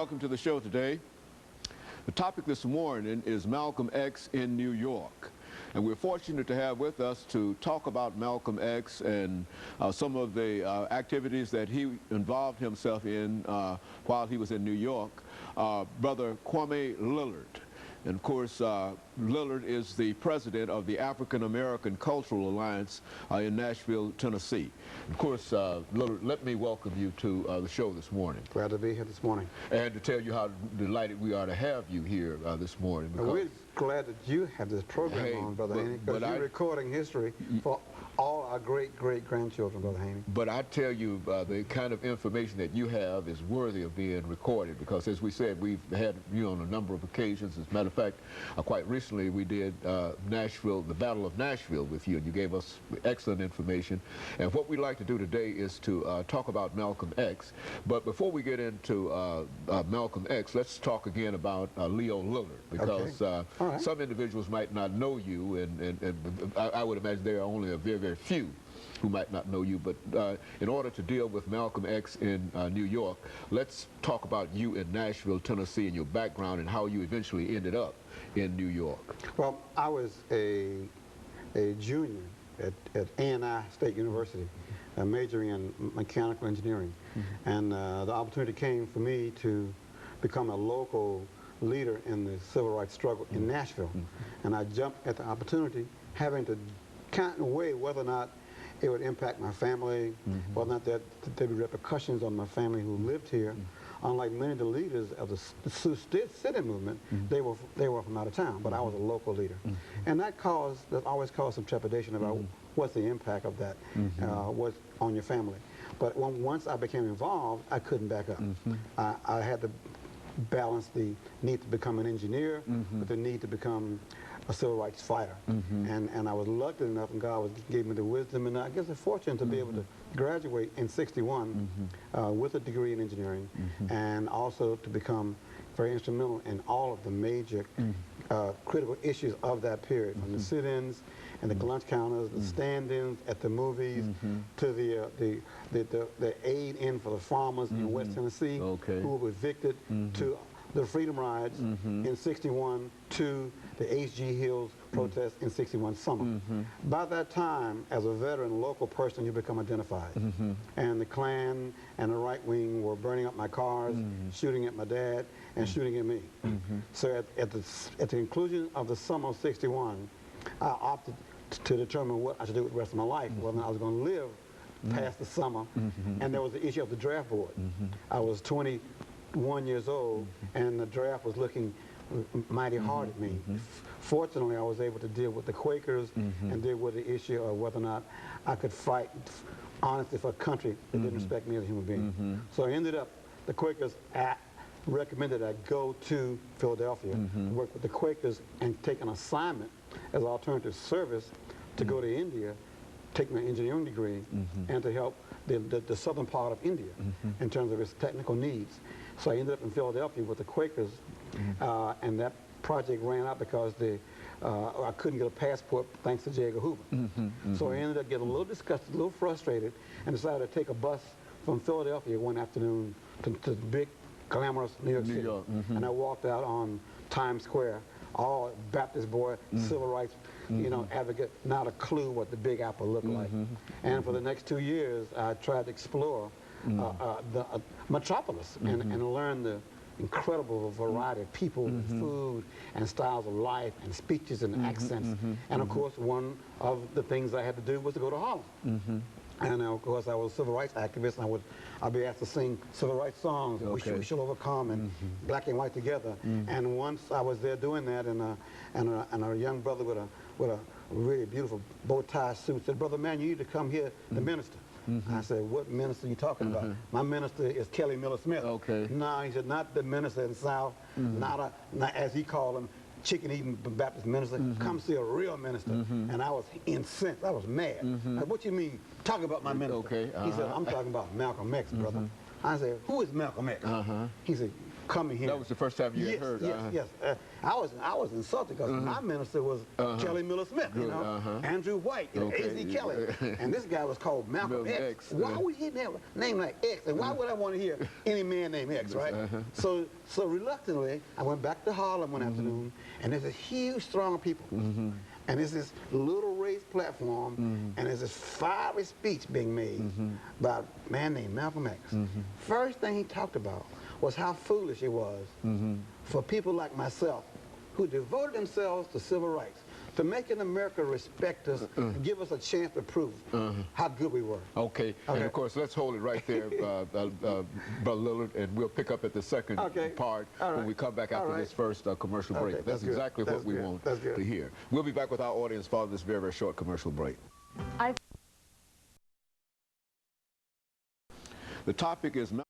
welcome to the show today. The topic this morning is Malcolm X in New York. And we're fortunate to have with us to talk about Malcolm X and some of the activities that he involved himself in while he was in New York, Brother Kwame Lillard. And of course, Lillard is the president of the African American Cultural Alliance in Nashville, Tennessee. Of course, Lillard, let me welcome you to the show this morning. Glad to be here this morning. And to tell you how delighted we are to have you here this morning. We're glad that you have this program on, Brother Haney, because you're recording history for all our great-great-grandchildren, Brother Haney. But I tell you, the kind of information that you have is worthy of being recorded, because as we said, we've had you on a number of occasions. As a matter of fact, quite recently we did Nashville, the Battle of Nashville with you, and you gave us excellent information. And what we'd like to do today is to talk about Malcolm X. But before we get into Malcolm X, let's talk again about Leo Lillard, because some individuals might not know you, and I would imagine there are only a very few who might not know you, but in order to deal with Malcolm X in New York, let's talk about you in Nashville, Tennessee, and your background and how you eventually ended up in New York. Well, I was a junior at A&I State University, majoring in mechanical engineering, and the opportunity came for me to become a local leader in the civil rights struggle in Nashville, and I jumped at the opportunity, having to count and weigh whether or not it would impact my family, whether or not there'd be repercussions on my family who lived here. Unlike many of the leaders of the Sioux City movement, they were from out of town, but I was a local leader. And that always caused some trepidation about what's the impact of that, what's on your family. But once I became involved, I couldn't back up. I had to balance the need to become an engineer with the need to become a civil rights fighter. And I was lucky enough, and God gave me the wisdom and I guess the fortune to be able to graduate in '61 with a degree in engineering, and also to become very instrumental in all of the major critical issues of that period, from the sit-ins and the lunch counters, the stand-ins at the movies, to the aid in for the farmers in West Tennessee who were evicted, to the freedom rides in '61, to the H.G. Hills protest in '61 summer. By that time, as a veteran local person, you become identified. And the Klan and the right wing were burning up my cars, shooting at my dad, and shooting at me. So at the conclusion of the summer of '61, I opted to determine what I should do with the rest of my life, whether I was going to live past the summer. And there was the issue of the draft board. I was 21 years old, and the draft was looking mighty hard at me. Fortunately, I was able to deal with the Quakers and deal with the issue of whether or not I could fight honestly for a country that didn't respect me as a human being. So I ended up, the Quakers recommended I go to Philadelphia to work with the Quakers and take an assignment as alternative service to go to India, take my engineering degree, and to help the southern part of India in terms of its technical needs. So I ended up in Philadelphia with the Quakers, and that project ran out because I couldn't get a passport thanks to J. Edgar Hoover. So I ended up getting a little disgusted, a little frustrated, and decided to take a bus from Philadelphia one afternoon to big, glamorous New York City. And I walked out on Times Square, all Baptist boy, civil rights, advocate, not a clue what the Big Apple looked like. And for the next 2 years, I tried to explore the metropolis and learn the incredible variety of people, and food, and styles of life, and speeches and accents. And of course, one of the things I had to do was to go to Harlem. And of course, I was a civil rights activist, and I'd be asked to sing civil rights songs, and we shall overcome, and Black and White Together. And once I was there doing that, and a young brother with a really beautiful bow tie suit said, "Brother man, you need to come here to minister." I said, "What minister are you talking about?" "My minister is Kelly Miller Smith." No, he said, "Not the minister in the South, not as he called him, chicken-eating Baptist minister. Come see a real minister." And I was incensed. I was mad. Like, "What you mean, talking about my minister?" He said, "I'm talking about Malcolm X, brother." I said, "Who is Malcolm X?" He said, coming here. That was the first time you had heard. Yes. I was insulted because my minister was Kelly Miller Smith, you know, Andrew White, A.Z. Kelly, and this guy was called Malcolm X. Why would he have a name like X? And why would I want to hear any man named X, right? So reluctantly, I went back to Harlem one afternoon, and there's a huge throng of people. And there's this little raised platform, and there's this fiery speech being made by a man named Malcolm X. First thing he talked about was how foolish it was for people like myself who devoted themselves to civil rights, to making America respect us and give us a chance to prove how good we were. Okay. And of course, let's hold it right there, Brother Lillard, and we'll pick up at the second part when we come back after this first commercial break. That's exactly what we want to hear. We'll be back with our audience following this very, very short commercial break. The topic is